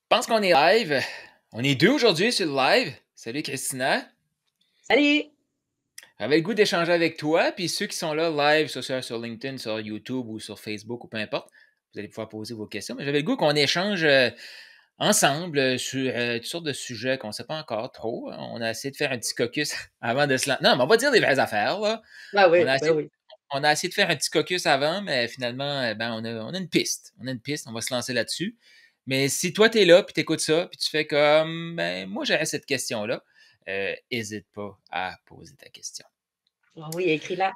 Pense qu'on est live. On est deux aujourd'hui sur le live. Salut Christina. Salut! J'avais le goût d'échanger avec toi, puis ceux qui sont là live, soit sur LinkedIn, sur YouTube ou sur Facebook ou peu importe, vous allez pouvoir poser vos questions. Mais j'avais le goût qu'on échange ensemble sur toutes sortes de sujets qu'on ne sait pas encore trop. On a essayé de faire un petit caucus avant de se lancer. Non, mais on va dire des vraies affaires, là. Ben On oui, a ben essayé, oui. on a essayé de faire un petit caucus avant, mais finalement, on a une piste. On a une piste, on va se lancer là-dessus. Mais si toi, tu es là, puis tu écoutes ça, puis tu fais comme, moi, j'aurais cette question-là, n'hésite pas à poser ta question. Ah oui, écris-la.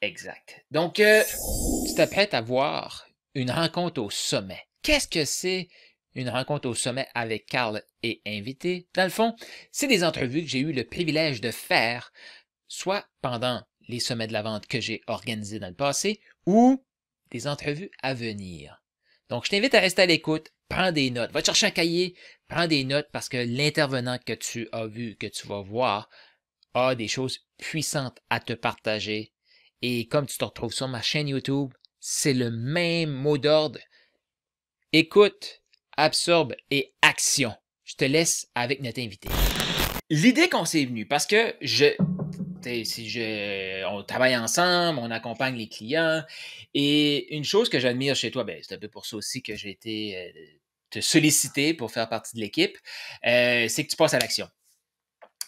Exact. Donc, tu t'apprêtes à voir une rencontre au sommet. Qu'est-ce que c'est une rencontre au sommet avec Carl et invité? Dans le fond, c'est des entrevues que j'ai eu le privilège de faire, soit pendant les sommets de la vente que j'ai organisés dans le passé, ou des entrevues à venir. Donc, je t'invite à rester à l'écoute, prends des notes, va te chercher un cahier, prends des notes parce que l'intervenant que tu as vu, que tu vas voir, a des choses puissantes à te partager. Et comme tu te retrouves sur ma chaîne YouTube, c'est le même mot d'ordre. Écoute, absorbe et action. Je te laisse avec notre invité. L'idée qu'on s'est venue, parce que on travaille ensemble, on accompagne les clients, et une chose que j'admire chez toi, c'est un peu pour ça aussi que j'ai été te solliciter pour faire partie de l'équipe, c'est que tu passes à l'action.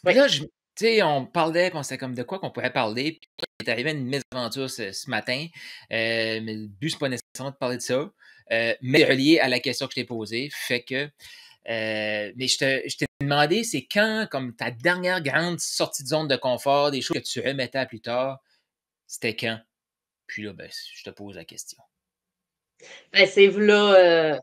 Puis Oui. là, on parlait, puis on s'était comme de quoi qu'on pourrait parler. Puis il est arrivé une mésaventure ce matin. Mais le but, c'est pas nécessairement de parler de ça. Mais relié à la question que je t'ai posée. Fait que. Mais je t'ai demandé, c'est quand, comme ta dernière grande sortie de zone de confort, des choses que tu remettais à plus tard, c'était quand? Puis là, je te pose la question. Ben, c'est là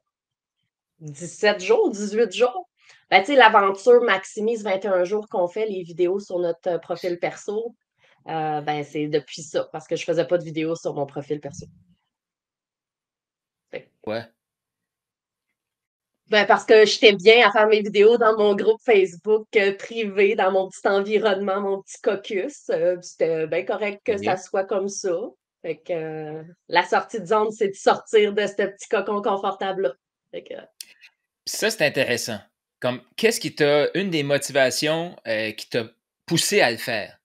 17 jours, 18 jours. Ben, tu sais, l'aventure Maximise 21 jours qu'on fait les vidéos sur notre profil perso, ben, c'est depuis ça, parce que je faisais pas de vidéos sur mon profil perso. Fait Ouais. Ben, parce que j'étais bien à faire mes vidéos dans mon groupe Facebook privé, dans mon petit environnement, mon petit caucus. C'était bien correct que ça OK. soit comme ça. Fait que la sortie de zone, c'est de sortir de ce petit cocon confortable-là. Fait que, Puis ça, c'est intéressant. Comme, qu'est-ce qui t'a, une des motivations qui t'a poussé à le faire?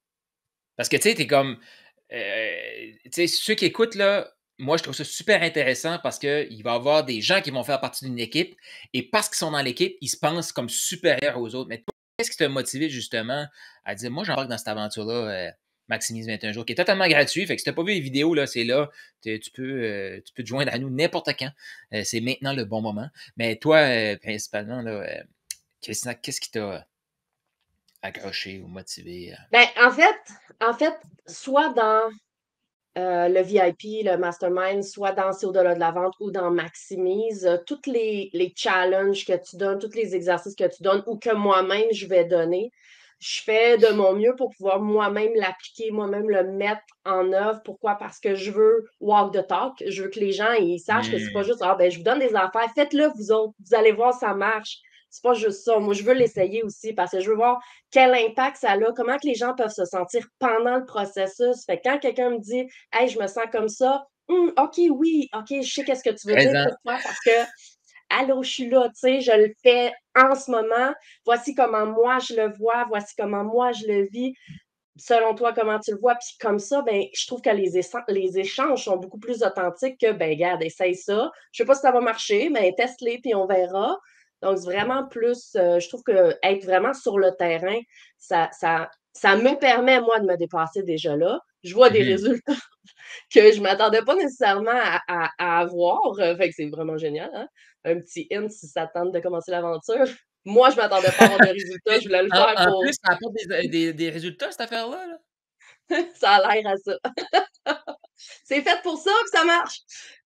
Parce que, tu sais, t'es comme, tu sais, ceux qui écoutent, là, moi, je trouve ça super intéressant parce qu'il va y avoir des gens qui vont faire partie d'une équipe et parce qu'ils sont dans l'équipe, ils se pensent comme supérieurs aux autres. Mais toi, qu'est-ce qui t'a motivé justement à dire, moi, j'embarque dans cette aventure-là, Maximise 21 jours, qui est totalement gratuit. Fait que si t'as pas vu les vidéos, là, c'est là. Tu peux te joindre à nous n'importe quand. C'est maintenant le bon moment. Mais toi, principalement, là, Christina, qu'est-ce qui t'a accroché ou motivé? ben, en fait, soit dans le VIP, le Mastermind, soit dans C'est au-delà de la vente ou dans Maximise, tous les challenges que tu donnes, tous les exercices que tu donnes ou que moi-même je vais donner, je fais de mon mieux pour pouvoir moi-même l'appliquer, moi-même le mettre en œuvre. Pourquoi? Parce que je veux walk the talk. Je veux que les gens ils sachent que c'est pas Hmm. juste je vous donne des affaires, faites-le vous autres, vous allez voir ça marche. C'est pas juste ça. Moi, je veux l'essayer aussi parce que je veux voir quel impact ça a, comment que les gens peuvent se sentir pendant le processus. Fait que quand quelqu'un me dit hey, je me sens comme ça. OK, oui, OK, je sais qu'est-ce que tu veux dire. Présent. Pourquoi? Parce que, allô, je suis là, tu sais, je le fais en ce moment. Voici comment moi je le vois, voici comment moi je le vis. Selon toi, comment tu le vois? Puis comme ça, ben, je trouve que les échanges sont beaucoup plus authentiques que, ben, regarde, essaye ça. Je sais pas si ça va marcher, mais teste-les, puis on verra. Donc, c'est vraiment plus, je trouve que être vraiment sur le terrain, ça me permet, moi, de me dépasser déjà là. Je vois des Mhm. résultats que je m'attendais pas nécessairement à avoir. Fait que c'est vraiment génial, hein? Un petit hint si ça tente de commencer l'aventure. Moi, je m'attendais pas à avoir de résultats. Je voulais le faire En pour plus, ça apporte des résultats, cette affaire-là, là? ça a l'air à ça. C'est fait pour ça, puis ça marche.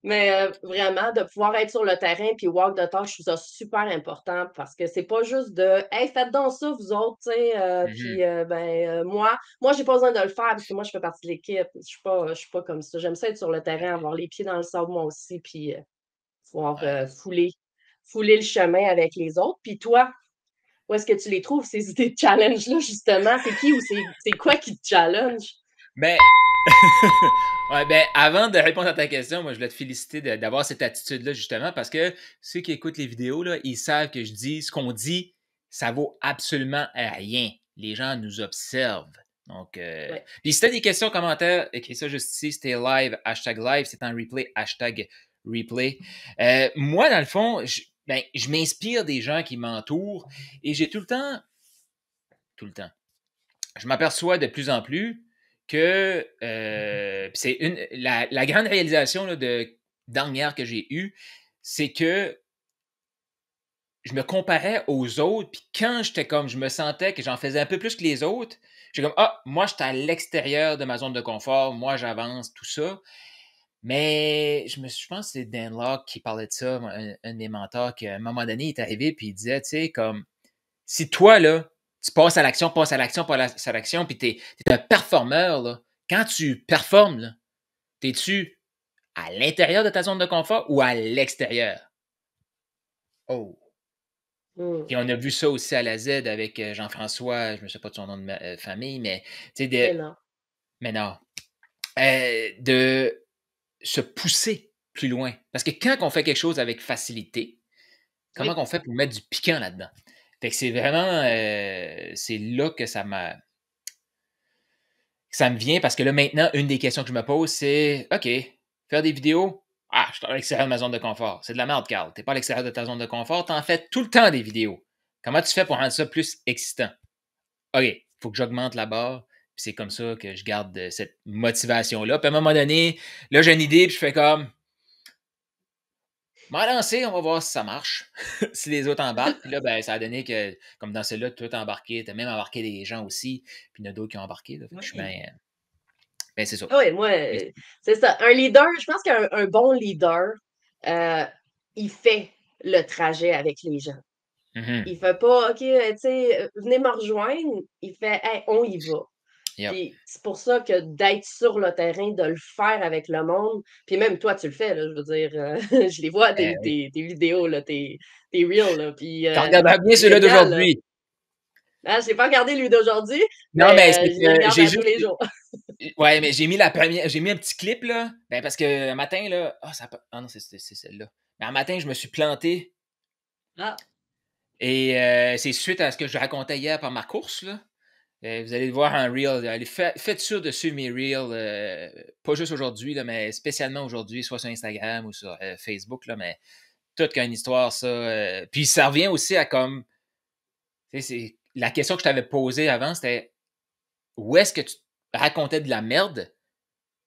Mais vraiment, de pouvoir être sur le terrain puis walk the talk, je trouve ça super important parce que c'est pas juste de hey, faites donc ça, vous autres, tu sais, Mhm. puis moi, j'ai pas besoin de le faire parce que moi, je fais partie de l'équipe. Je suis pas comme ça. J'aime ça être sur le terrain, avoir les pieds dans le sable, moi aussi, puis pouvoir Ouais. fouler le chemin avec les autres. Puis toi, où est-ce que tu les trouves, ces idées de challenge-là, justement? C'est qui ou c'est quoi qui te challenge? Ben, Ouais, ben, avant de répondre à ta question, moi, je voulais te féliciter d'avoir cette attitude-là, justement, parce que ceux qui écoutent les vidéos, là, ils savent que je dis, ce qu'on dit, ça vaut absolument rien. Les gens nous observent. Donc, Ouais. puis si t'as des questions, commentaires, écris ça juste ici, c'était live, c'est en replay, #replay. Moi, dans le fond, ben, je m'inspire des gens qui m'entourent et j'ai tout le temps, je m'aperçois de plus en plus que c'est la grande réalisation là, dernière que j'ai eue, c'est que je me comparais aux autres, puis quand j'étais comme, je me sentais que j'en faisais un peu plus que les autres, j'étais comme, ah, moi, j'étais à l'extérieur de ma zone de confort, moi, j'avance, tout ça. Mais je pense que c'est Dan Locke qui parlait de ça, un de mes mentors, qu'à un moment donné, il est arrivé, puis il disait, tu sais, comme, si toi, là, tu passes à l'action, passes à l'action, puis t'es un performeur, là, quand tu performes, là, t'es-tu à l'intérieur de ta zone de confort ou à l'extérieur? Oh! Mmh. Puis on a vu ça aussi à la Z avec Jean-François, je ne sais pas de son nom de famille, mais tu sais, Mais non. mais non, de se pousser plus loin. Parce que quand on fait quelque chose avec facilité, comment Oui. on fait pour mettre du piquant là-dedans? Fait que c'est vraiment, c'est là que ça me vient parce que là, maintenant, une des questions que je me pose, c'est OK, faire des vidéos. Ah, je suis à l'extérieur de ma zone de confort. C'est de la merde, Carl. T'es pas à l'extérieur de ta zone de confort, t'en fais tout le temps des vidéos. Comment tu fais pour rendre ça plus excitant? OK, il faut que j'augmente la barre. Puis c'est comme ça que je garde cette motivation-là. Puis à un moment donné, là, j'ai une idée, puis je fais comme m'en lancer, on va voir si ça marche. Si les autres embarquent. Puis là, ben, ça a donné que, comme dans celle-là, tu as embarqué, tu as même embarqué des gens aussi. Puis il y en a d'autres qui ont embarqué. Là. Fait que je suis Oui. bien. Ben, c'est ça. Oui, moi, c'est ça. Un leader, je pense qu'un bon leader, euh, il fait le trajet avec les gens. Mhm. Il fait pas, OK, tu sais, venez me rejoindre. Il fait, hey, on y va. Yep. Puis c'est pour ça que d'être sur le terrain, de le faire avec le monde, puis même toi, tu le fais, là, je veux dire, je les vois, Oui. tes vidéos, là, tes reels, là, puis Tu regarderas bien c'est celui-là génial, là. d'aujourd'hui. Ah, je n'ai pas regardé lui d'aujourd'hui, Non, mais mais c'est je les que regarde j'ai à tous juste. les jours. Ouais, mais j'ai mis un petit clip, là. Ben, parce que un matin, là. Ah, ah non, c'est celle-là. Mais un matin, je me suis planté. Ah, Et c'est suite à ce que je racontais hier par ma course, là. Vous allez le voir en reel. Allez, faites sûr de suivre mes reels, pas juste aujourd'hui, là, mais spécialement aujourd'hui, soit sur Instagram ou sur Facebook, là, mais toute qu'une histoire, ça. Puis ça revient aussi à comme. La question que je t'avais posée avant, c'était où est-ce que tu racontais de la merde,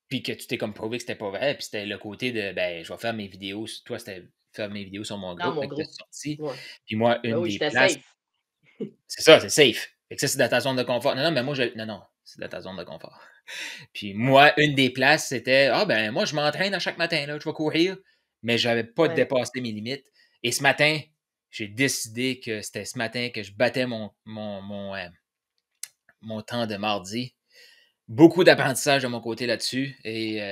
puis que tu t'es comme prouvé que c'était pas vrai, puis c'était le côté de ben, je vais faire mes vidéos. Toi, c'était faire mes vidéos sur mon dans groupe, mon fait que t'as groupe. sorti. Ouais. Puis moi, Ben une oui, des j'étais places, safe. c'est ça, c'est safe. Fait que ça, c'est dans ta zone de confort. Non, non, mais moi, non, non, c'est dans ta zone de confort. Puis moi, une des places, c'était ah ben moi, je m'entraîne à chaque matin, là, je vais courir, mais je n'avais pas Ouais. dépassé mes limites. Et ce matin, j'ai décidé que c'était ce matin que je battais mon temps de mardi. Beaucoup d'apprentissage de mon côté là-dessus et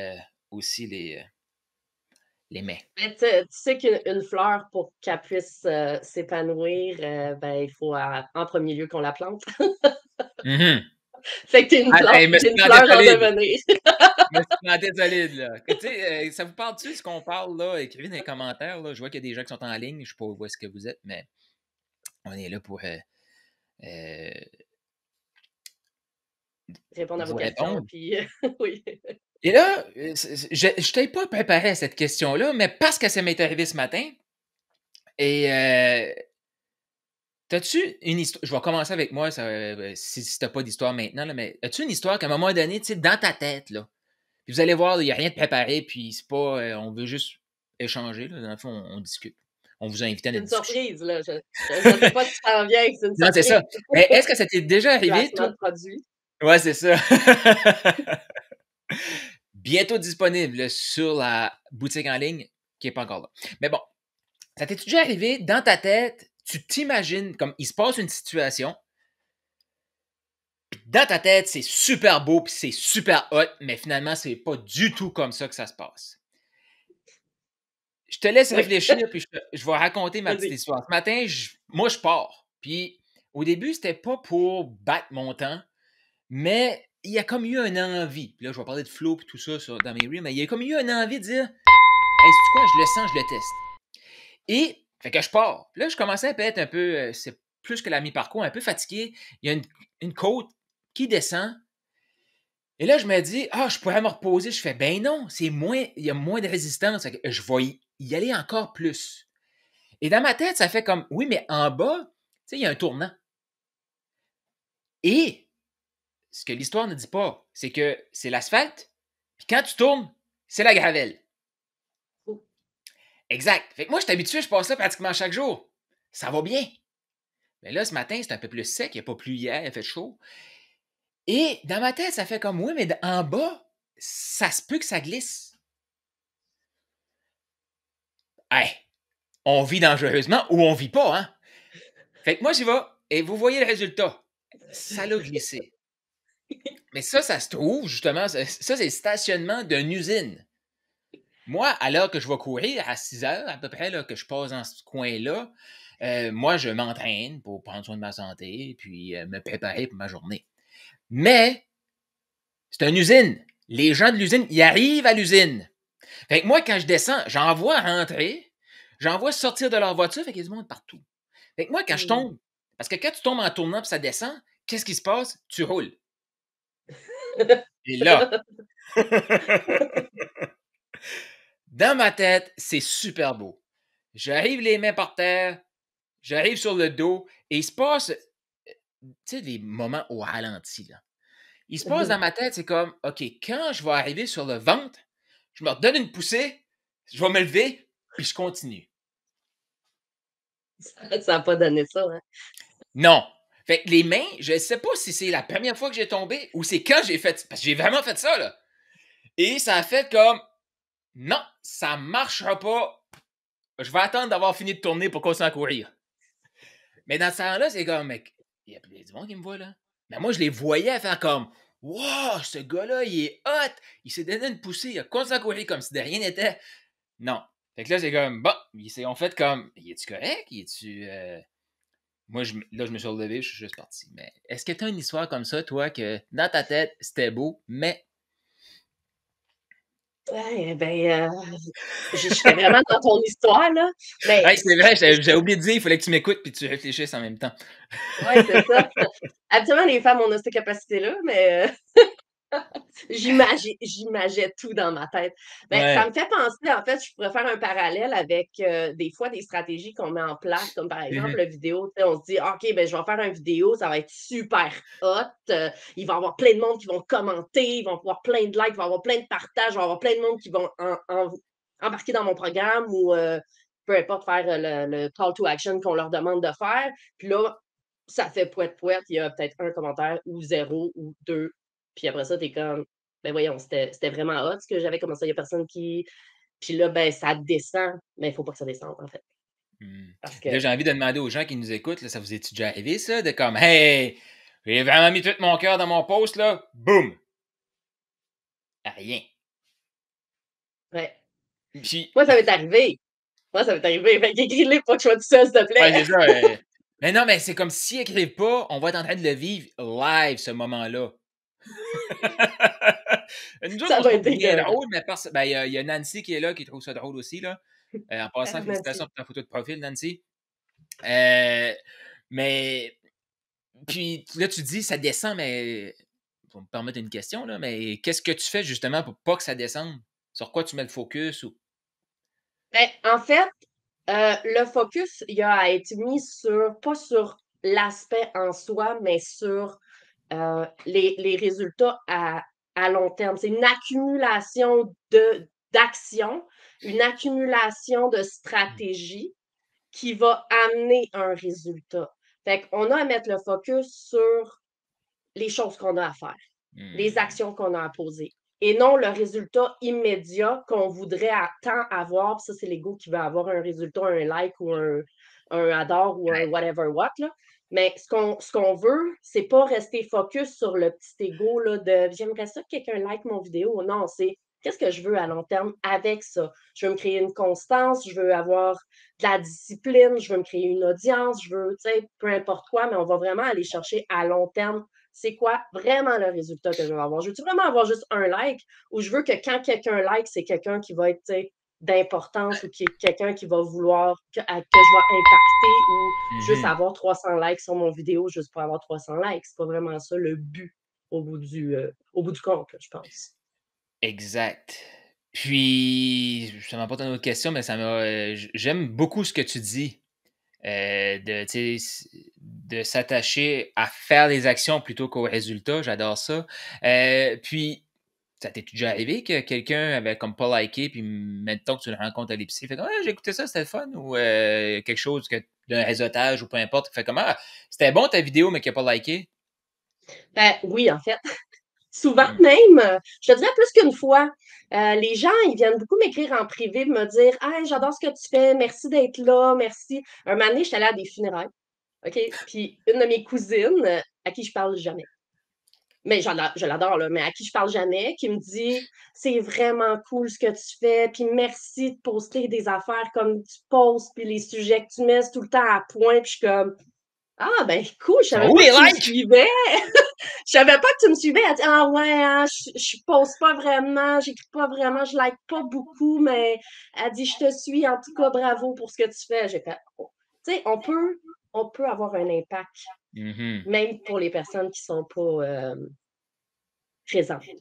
aussi les mains. Mais tu sais qu'une fleur, pour qu'elle puisse s'épanouir, ben, il faut en premier lieu qu'on la plante. Mhm. Fait que t'es une Ah, plante, hey, me t'es suis une planté fleur en solide. devenir. Me suis planté solide, là. Tu sais, ça vous parle-tu ce qu'on parle, là? Écrivez dans les commentaires, là. Je vois qu'il y a des gens qui sont en ligne. Je ne sais pas où est-ce que vous êtes, mais on est là pour euh, Répondre à vos vous questions, répondre. puis oui. Et là, je ne t'ai pas préparé à cette question-là, mais parce que ça m'est arrivé ce matin, et t'as-tu une histoire? Je vais commencer avec moi, si t'as pas d'histoire maintenant, là, mais as-tu une histoire qu'à un moment donné, tu sais, dans ta tête, là, puis vous allez voir, il n'y a rien de préparé, puis c'est pas, on veut juste échanger, là, dans le fond, on discute. On vous a invité à C'est notre une discussion. surprise, là. Je sais pas ce qui s'en vient, c'est une Non, c'est ça. surprise. Mais est-ce que ça t'est déjà arrivé, Placement toi? de produit. Ouais, c'est ça. Bientôt disponible sur la boutique en ligne qui n'est pas encore là. Mais bon, ça t'est déjà arrivé dans ta tête, tu t'imagines comme il se passe une situation, puis dans ta tête, c'est super beau, puis c'est super hot, mais finalement, c'est pas du tout comme ça que ça se passe. Je te laisse Oui, réfléchir, puis je vais raconter ma petite vas-y. histoire. Ce matin, moi, je pars. Puis au début, c'était pas pour battre mon temps, mais il y a comme eu une envie. Puis là, je vais parler de flow et tout ça dans mes reels, mais il y a comme eu une envie de dire, hey, c'est quoi, je le sens, je le teste. Et, fait que je pars. Là, je commençais à être un peu, c'est plus que la mi-parcours, un peu fatigué. Il y a une côte qui descend. Et là, je me dis, ah, je pourrais me reposer. Je fais, ben non, il y a moins de résistance. Fait que je vais y aller encore plus. Et dans ma tête, ça fait comme, oui, mais en bas, tu sais, il y a un tournant. Et ce que l'histoire ne dit pas, c'est que c'est l'asphalte, puis quand tu tournes, c'est la gravelle. Exact. Fait que moi, je suis habitué, je passe ça pratiquement chaque jour. Ça va bien. Mais là, ce matin, c'est un peu plus sec, il n'y a pas plu hier, il a fait chaud. Et dans ma tête, ça fait comme, oui, mais en bas, ça se peut que ça glisse. Hey, on vit dangereusement ou on vit pas, hein? Fait que moi, j'y vais, et vous voyez le résultat. Ça l'a glissé. Mais ça se trouve, justement, ça c'est le stationnement d'une usine. Moi, à l'heure que je vais courir, à 6 heures à peu près, là, que je passe dans ce coin-là, moi, je m'entraîne pour prendre soin de ma santé puis me préparer pour ma journée. Mais, c'est une usine. Les gens de l'usine, ils arrivent à l'usine. Fait que moi, quand je descends, j'en vois rentrer, j'en vois sortir de leur voiture, fait qu'il y a du monde partout. Fait que moi, quand je tombe, parce que quand tu tombes en tournant puis ça descend, qu'est-ce qui se passe? Tu roules. Et là, dans ma tête, c'est super beau. J'arrive les mains par terre, j'arrive sur le dos, et il se passe, tu sais, des moments au ralenti, là. Il se passe dans ma tête, c'est comme, OK, quand je vais arriver sur le ventre, je me redonne une poussée, je vais me lever, puis je continue. Ça n'a pas donné ça, hein? Non. Fait que les mains, je ne sais pas si c'est la première fois que j'ai tombé ou c'est quand j'ai fait, parce que j'ai vraiment fait ça, là. Et ça a fait comme, non, ça marchera pas. Je vais attendre d'avoir fini de tourner pour continuer à courir. Mais dans ce temps-là, c'est comme, mec, il y a du monde qui me voit, là. Mais moi, je les voyais faire comme, wow, ce gars-là, il est hot. Il s'est donné une poussée, il a continué à courir comme si de rien n'était. Non. Fait que là, c'est comme, bon, ils ont fait comme, es-tu correct? Moi, là, je me suis relevé, je suis juste parti. Mais est-ce que tu as une histoire comme ça, toi, que dans ta tête, c'était beau, mais. Ouais, ben, j'étais vraiment dans ton histoire, là. Mais Hey, c'est vrai, j'ai oublié de dire, il fallait que tu m'écoutes puis tu réfléchisses en même temps. ouais, c'est ça. Habituellement, les femmes, on a cette capacité-là, mais j'imageais tout dans ma tête. Ben, ça Ouais. me fait penser, en fait, je pourrais faire un parallèle avec des fois des stratégies qu'on met en place, comme par exemple Mhm. la vidéo. Tu sais, on se dit, OK, ben, je vais faire une vidéo, ça va être super hot. Il va y avoir plein de monde qui vont commenter, ils vont avoir plein de likes, il va y avoir plein de partages, il va y avoir plein de monde qui vont embarquer dans mon programme ou peu importe faire le call to action qu'on leur demande de faire. Puis là, ça fait pouet-pouet, il y a peut-être un commentaire ou zéro ou deux. Puis après ça, t'es comme, ben voyons, c'était vraiment hot ce que j'avais commencé. Il y a personne qui. Puis là, ben, ça descend, mais il faut pas que ça descende, en fait. Hmm. Parce Puis là, que. j'ai envie de demander aux gens qui nous écoutent, là, ça vous est déjà arrivé, ça, de comme, hey, j'ai vraiment mis tout mon cœur dans mon post, là, boum, rien. Ouais. Puis, Moi, ça m'est arrivé. Moi, ça m'est arrivé. Fait qu'écris-les pas que je sois tout seul, s'il te ouais, plaît. c'est ça. Mais non, mais c'est comme s'ils écrivent pas, on va être en train de le vivre live, ce moment-là. Nous autres, Ça on se va trouve être bien écœurant. drôle, mais ben, il y a Nancy qui est là, qui trouve ça drôle aussi, là. En passant, Ah, félicitations merci. pour ta photo de profil, Nancy. Euh, mais, puis là, tu dis, ça descend, mais, pour me permettre une question, là, mais qu'est-ce que tu fais justement pour pas que ça descende? Sur quoi tu mets le focus? Ou. Ben, en fait, le focus, il a à être mis sur, pas sur l'aspect en soi, mais sur les résultats à long terme. C'est une accumulation d'actions, une accumulation de stratégies qui va amener un résultat. Fait qu'on a à mettre le focus sur les choses qu'on a à faire, les Hmm. actions qu'on a à poser. Et non le résultat immédiat qu'on voudrait tant avoir. Puis ça, c'est l'ego qui veut avoir un résultat, un like ou un adore ou un Ouais. whatever what. Là. Mais ce qu'on veut, c'est pas rester focus sur le petit ego là, de j'aimerais ça que quelqu'un like mon vidéo. Non, c'est qu'est-ce que je veux à long terme avec ça? Je veux me créer une constance, je veux avoir de la discipline, je veux me créer une audience, je veux, tu sais, peu importe quoi, mais on va vraiment aller chercher à long terme c'est quoi vraiment le résultat que je veux avoir? Je veux vraiment avoir juste un like ou je veux que quand quelqu'un like, c'est quelqu'un qui va être, tu sais, d'importance ou qui est quelqu'un qui va vouloir que je vais impacter ou juste Mhm. avoir 300 likes sur mon vidéo juste pour avoir 300 likes. C'est pas vraiment ça le but au bout du compte, là, je pense. Exact. Puis, ça m'apporte une autre question, mais j'aime beaucoup ce que tu dis. Tu sais, de s'attacher à faire les actions plutôt qu'aux résultats. J'adore ça. Puis, ça t'est déjà arrivé que quelqu'un avait comme pas liké, puis maintenant que tu le rencontres à l'épicerie, fait comme «Ah, j'ai écouté ça, c'était le fun», ou quelque chose d'un réseautage ou peu importe, fait comme «Ah, c'était bon ta vidéo, mais qui a pas liké». Ben oui, en fait. Souvent Hmm. même, je te dirais plus qu'une fois, les gens, ils viennent beaucoup m'écrire en privé, me dire: «Hey, j'adore ce que tu fais, merci d'être là, merci». Un moment donné, j'étais allée à des funérailles, OK? Puis une de mes cousines, à qui je parle jamais, mais je l'adore, là, mais à qui je parle jamais, qui me dit: «C'est vraiment cool ce que tu fais, puis merci de poster des affaires comme tu postes, puis les sujets que tu mets, c'est tout le temps à point». Puis je suis comme: «Ah ben cool, je Ils sont savais où pas les que tu me likes? suivais». Je savais pas que tu me suivais. Elle dit: «Ah ouais, hein, je poste pas vraiment, j'écris pas vraiment, je like pas beaucoup, mais» elle dit: «Je te suis, en tout cas, bravo pour ce que tu fais». J'ai fait: «Oh». Tu sais, on peut avoir un impact, Mhm. même pour les personnes qui sont pas, présentes. Ils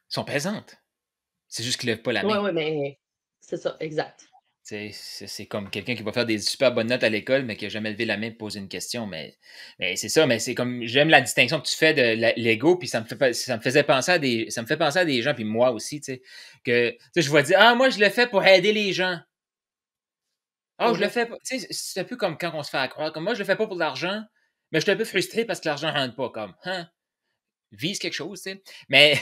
sont présentes. C'est juste qu'ils lèvent pas la Ouais, main. ouais, mais c'est ça, exact. C'est comme quelqu'un qui va faire des super bonnes notes à l'école, mais qui n'a jamais levé la main pour poser une question. Mais c'est ça, mais c'est comme j'aime la distinction que tu fais de l'ego, puis ça me faisait penser à ça me fait penser à des gens, puis moi aussi, que je vais dire «Ah, moi je le fais pour aider les gens. Ah, je le Mmh. fais pas». C'est un peu comme quand on se fait accroire. Comme moi, je le fais pas pour l'argent, mais je suis un peu frustré parce que l'argent rentre pas. Comme, hein, vise quelque chose, tu sais. Mais,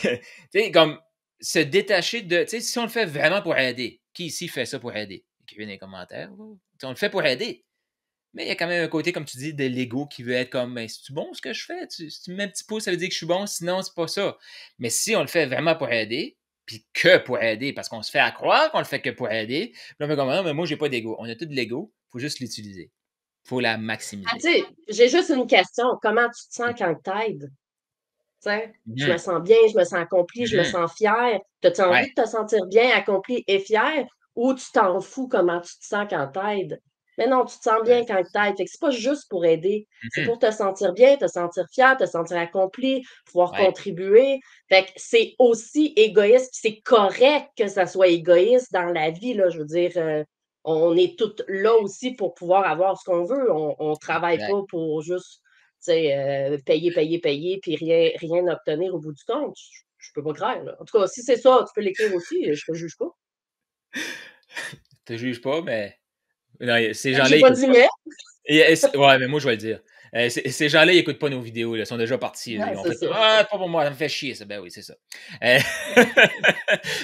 comme se détacher de. Tu sais, si on le fait vraiment pour aider, qui ici fait ça pour aider? Écrivez dans les commentaires, là. On le fait pour aider. Mais il y a quand même un côté, comme tu dis, de l'ego qui veut être comme, ben, c'est-tu bon ce que je fais? Si tu me mets un petit pouce, ça veut dire que je suis bon, sinon, c'est pas ça. Mais si on le fait vraiment pour aider, puis que pour aider, parce qu'on se fait à croire qu'on le fait que pour aider, puis on fait comme, non, mais moi, j'ai pas d'ego. On a tout de l'ego, faut juste l'utiliser. Faut la Ah, maximiser. tu sais, j'ai juste une question. Comment tu te sens quand tu aides? Tu sais, je me Mhm. sens bien, je me sens accomplie, je me Mhm. sens fière. As-tu envie Ouais. de te sentir bien, accomplie et fière ou tu t'en fous comment tu te sens quand t'aides? Mais non, tu te sens Ouais. bien quand t'aides. Fait que c'est pas juste pour aider, c'est Mhm. pour te sentir bien, te sentir fière, te sentir accomplie, pouvoir Ouais. contribuer. Fait que c'est aussi égoïste, puis c'est correct que ça soit égoïste dans la vie, là. Je veux dire, on est toutes là aussi pour pouvoir avoir ce qu'on veut. On travaille Exact. pas pour juste tu sais, payer, payer, payer, puis rien obtenir au bout du compte. Je peux pas croire, là. En tout cas, si c'est ça, tu peux l'écrire aussi, je te juge pas. Je te juge pas, mais non, ces J'ai gens-là, ils pas écoutent dit pas. mais. Ouais, mais moi, je vais le dire. Ces gens-là, ils écoutent pas nos vidéos, là. Ils sont déjà partis. Ils Ouais, ont c'est fait ça. «Ah, pas pour moi, ça me fait chier, ça». Ben oui, c'est ça. Euh,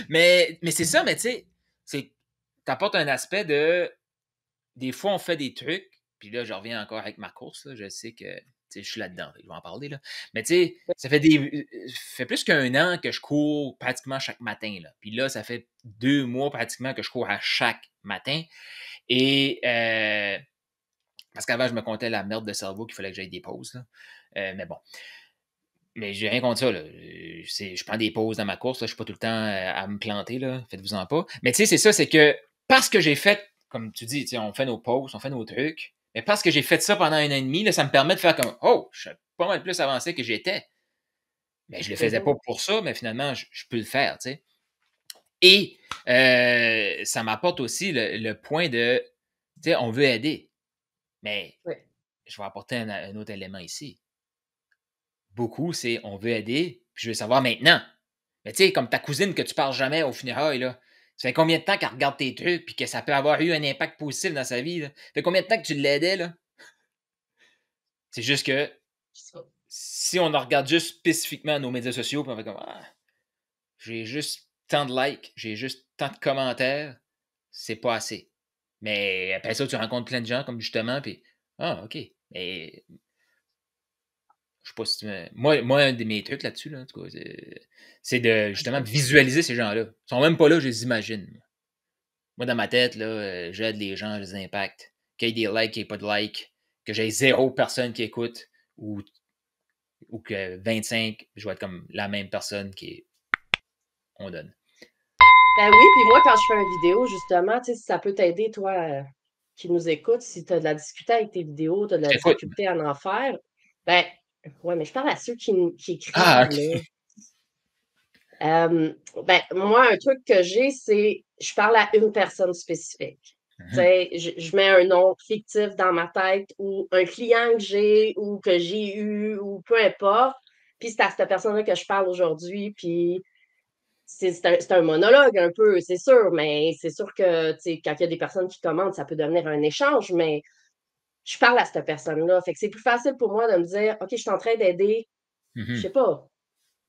mais c'est ça, mais tu sais, t'apportes un aspect de. Des fois, on fait des trucs, puis là, je reviens encore avec ma course, là. Je sais que. Tu sais, je suis là-dedans, je vais en parler, là. Mais tu sais, ça fait plus qu'un an que je cours pratiquement chaque matin, là. Puis là, ça fait 2 mois pratiquement que je cours à chaque matin. Et parce qu'avant, je me comptais la merde de cerveau qu'il fallait que j'aille des pauses, là. Mais bon. Mais j'ai rien contre ça, là. Je prends des pauses dans ma course, là. Je suis pas tout le temps à me planter, là. Faites-vous-en pas. Mais tu sais, c'est ça, c'est que parce que j'ai fait, comme tu dis, tu sais, on fait nos pauses, on fait nos trucs. Mais parce que j'ai fait ça pendant 1 an et demi, là, ça me permet de faire comme oh, je suis pas mal plus avancé que j'étais. Mais je le faisais Mmh. pas pour ça, mais finalement, je peux le faire, tu sais. Et ça m'apporte aussi le point de, tu sais, on veut aider. Mais Ouais. je vais apporter un autre élément ici. Beaucoup, c'est on veut aider, puis je veux savoir maintenant. Mais tu sais, comme ta cousine que tu parles jamais au funérailles, là. Ça fait combien de temps qu'elle regarde tes trucs puis que ça peut avoir eu un impact positif dans sa vie, là? Ça fait combien de temps que tu l'aidais, là? C'est juste que Ça. si on en regarde juste spécifiquement nos médias sociaux, puis on fait comme ah, j'ai juste tant de likes, j'ai juste tant de commentaires, c'est pas assez. Mais après ça, tu rencontres plein de gens comme justement, puis ah, OK. Mais je sais pas si moi, un de mes trucs là-dessus, là, en tout cas, c'est de justement visualiser ces gens-là. Ils sont même pas là, je les imagine. Moi, dans ma tête, là, j'aide les gens, je les impacte. Qu'il y ait des likes, qu'il n'y ait pas de likes, que j'ai zéro personne qui écoute, ou ou que 25, je vais être comme la même personne on donne. Ben oui, puis moi, quand je fais une vidéo, justement, tu sais, si ça peut t'aider, toi, qui nous écoutes, si tu as de la difficulté avec tes vidéos, tu as de la Je t'écoute. difficulté à en faire, ben, ouais, mais je parle à ceux qui Ah, écrivent, OK. là. Ben, moi, un truc que j'ai, c'est je parle à une personne spécifique. Tu Mhm. sais, je mets un nom fictif dans ma tête ou un client que j'ai ou que j'ai eu ou peu importe. Puis c'est à cette personne-là que je parle aujourd'hui. Puis c'est un monologue un peu, c'est sûr, mais c'est sûr que tu sais, quand il y a des personnes qui commentent, ça peut devenir un échange, mais je parle à cette personne-là. Fait que c'est plus facile pour moi de me dire, OK, je suis en train d'aider, je sais Mhm. pas,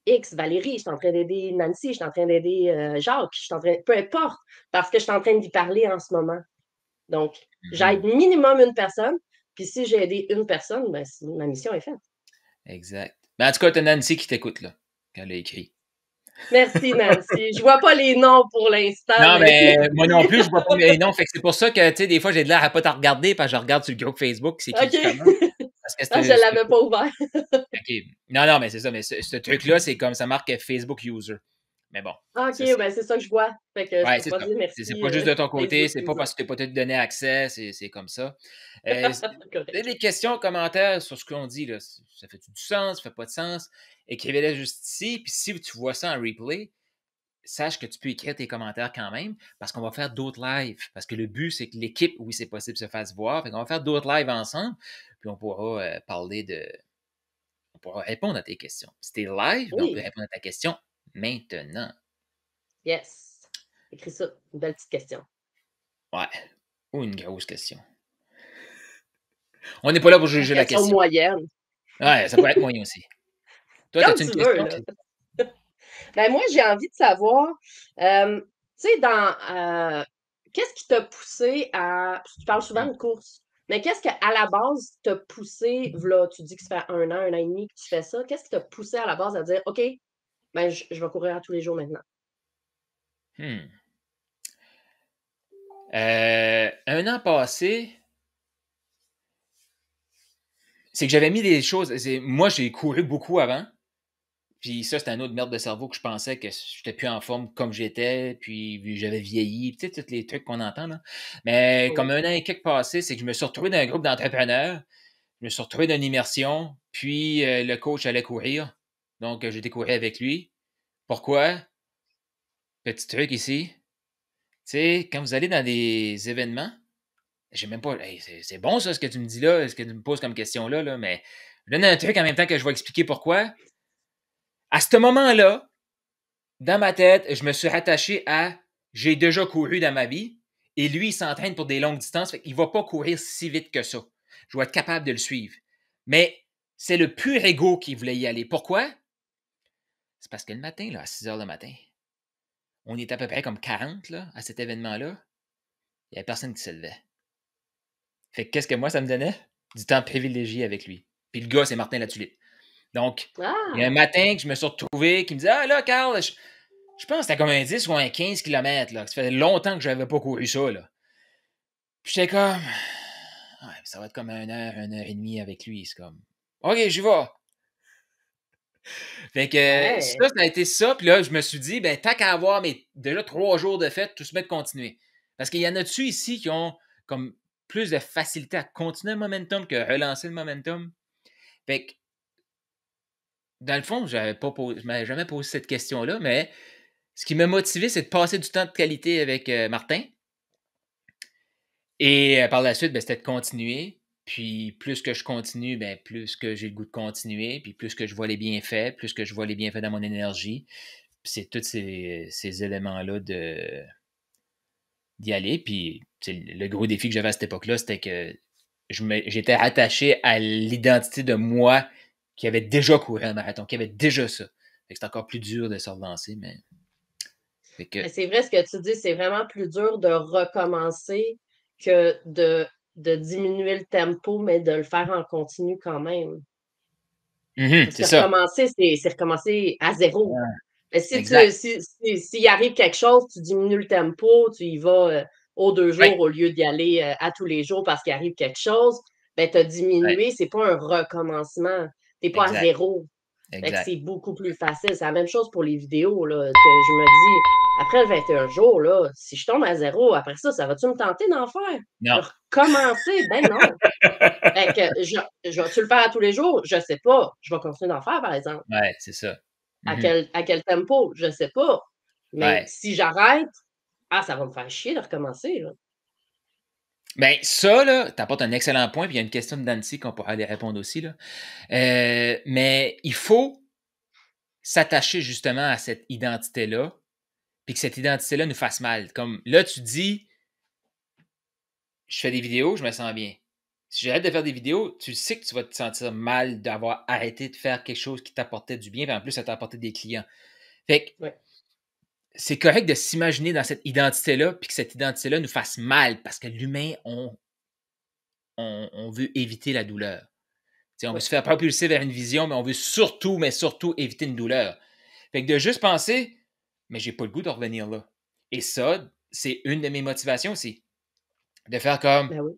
X, Valérie, je suis en train d'aider Nancy, je suis en train d'aider Jacques, je suis en train, peu importe, parce que je suis en train d'y parler en ce moment. Donc, j'aide Mhm. minimum une personne, puis si j'ai aidé une personne, ben, ma mission est faite. Exact. Mais en tout cas, t'as Nancy qui t'écoute, là, quand elle a écrit. Merci, Nancy. Je vois pas les noms pour l'instant, Non, mais mais moi non plus, je vois pas merci. mes noms. Fait que c'est pour ça que, tu sais, des fois, j'ai de l'air à pas t'en regarder parce que je regarde sur le groupe Facebook, c'est qui OK. commence. Parce que Ah, je l'avais pas ouvert. OK. Non, non, mais c'est ça. Mais ce truc-là, c'est comme ça marque Facebook User. Mais bon, Ah, OK, ça, c'est. ben c'est ça que je vois. Fait que je Ouais, peux c'est pas ça. dire C'est merci pas juste de ton côté, Facebook c'est pas User. parce que tu pas tout donné accès, c'est comme ça. Euh, Correct. des questions, commentaires sur ce qu'on dit, là, ça fait du sens, ça fait pas de sens? Écrivez-les juste ici, puis si tu vois ça en replay, sache que tu peux écrire tes commentaires quand même, parce qu'on va faire d'autres lives. Parce que le but, c'est que l'équipe, oui, c'est possible, se fasse voir. Fait qu'on va faire d'autres lives ensemble, puis on pourra on pourra répondre à tes questions. Si t'es live, ben, on peut Oui, répondre à ta question maintenant. yes. Écris ça. Une belle petite question. Ouais. Ou une grosse question. On n'est pas là pour Une juger la question question. moyenne. Ouais, ça pourrait être moyen aussi. Toi, Comme as-tu une tu veux, question? là. Ben moi, j'ai envie de savoir, tu sais, qu'est-ce qui t'a poussé à, tu parles souvent Hmm. de course, mais qu'est-ce qui, à la base, t'a poussé, là, tu dis que ça fait un an et demi que tu fais ça, qu'est-ce qui t'a poussé à la base à dire, OK, ben, je vais courir à tous les jours maintenant? Hmm. Un an passé, c'est que j'avais mis des choses. Moi, j'ai couru beaucoup avant. Puis ça, c'était un autre merde de cerveau que je pensais que j'étais plus en forme comme j'étais, puis j'avais vieilli, tu sais, tous les trucs qu'on entend, là. Mais comme Oui. un an et quelques passé, c'est que je me suis retrouvé dans un groupe d'entrepreneurs, je me suis retrouvé dans une immersion, puis le coach allait courir. Donc, j'ai été courir avec lui. Pourquoi? Petit truc ici. Tu sais, quand vous allez dans des événements, j'ai même pas. Hey, c'est bon ça, ce que tu me dis là, ce que tu me poses comme question là, mais je donne un truc en même temps que je vais expliquer pourquoi. À ce moment-là, dans ma tête, je me suis rattaché à j'ai déjà couru dans ma vie et lui, il s'entraîne pour des longues distances, fait qu'il va pas courir si vite que ça. Je vais être capable de le suivre. Mais c'est le pur ego qui voulait y aller. Pourquoi? C'est parce que le matin, là, à 6 heures le matin, on est à peu près comme 40 là, à cet événement-là. Il n'y avait personne qui se levait. Fait que qu'est-ce que moi, ça me donnait? Du temps privilégié avec lui. Puis le gars, c'est Martin Latulippe. Donc, il y a un Ah! matin que je me suis retrouvé qui me disait ah là, Carl, je pense que c'était comme un 10 ou un 15 km. Là. Ça fait longtemps que je n'avais pas couru ça. Là. Puis j'étais comme ouais, ça va être comme 1 heure et demie avec lui. C'est comme OK, j'y vais. Fait que Ouais! ça a été ça. Puis là, je me suis dit, ben, tant qu'à avoir déjà 3 jours de fête, tout se met de continuer. Parce qu'il y en a-tu ici qui ont comme plus de facilité à continuer le momentum que relancer le momentum? Fait que, dans le fond, je m'avais jamais posé cette question-là, mais ce qui m'a motivé, c'est de passer du temps de qualité avec Martin. Et par la suite, ben, c'était de continuer. Puis plus que je continue, ben, plus que j'ai le goût de continuer. Puis plus que je vois les bienfaits, plus que je vois les bienfaits dans mon énergie. Puis c'est tous ces éléments-là d'y aller. Puis le gros défi que j'avais à cette époque-là, c'était que j'étais attaché à l'identité de moi qui avait déjà couru un marathon, qui avait déjà ça. Fait que c'est encore plus dur de se relancer, mais. Fait que. Mais c'est vrai ce que tu dis, c'est vraiment plus dur de recommencer que de diminuer le tempo, mais de le faire en continu quand même. Parce C'est que ça. recommencer, c'est recommencer à zéro. Ouais, Mais si exact. s'il arrive quelque chose, tu diminues le tempo, tu y vas aux 2 jours Ouais, au lieu d'y aller à tous les jours parce qu'il arrive quelque chose, ben tu as ouais, diminué, c'est pas un recommencement. Tu pas à exact. zéro. Fait que Exact. c'est beaucoup plus facile. C'est la même chose pour les vidéos, là, que je me dis, après le 21 jours, là, si je tombe à zéro, après ça va-tu me tenter d'en faire? De Non. recommencer? Ben non. Fait que je vais-tu le faire à tous les jours? Je sais pas. Je vais continuer d'en faire, par exemple. Ouais, c'est ça. À Mhm. quel tempo? Je sais pas. Mais Ouais. si j'arrête, ça va me faire chier de recommencer, là. Ben, ça, là, t'apportes un excellent point, puis il y a une question de Nancy qu'on pourra aller répondre aussi, là. Mais il faut s'attacher justement à cette identité-là, puis que cette identité-là nous fasse mal. Comme là, tu dis, je fais des vidéos, je me sens bien. Si j'arrête de faire des vidéos, tu sais que tu vas te sentir mal d'avoir arrêté de faire quelque chose qui t'apportait du bien, puis en plus, ça t'a apporté des clients. Fait que Ouais. c'est correct de s'imaginer dans cette identité-là, puis que cette identité-là nous fasse mal, parce que l'humain, on veut éviter la douleur. T'sais, on veut Ouais. se faire propulser vers une vision, mais on veut surtout, mais surtout éviter une douleur. Fait que de juste penser, mais j'ai pas le goût de revenir là. Et ça, c'est une de mes motivations aussi. De faire comme, Ben oui.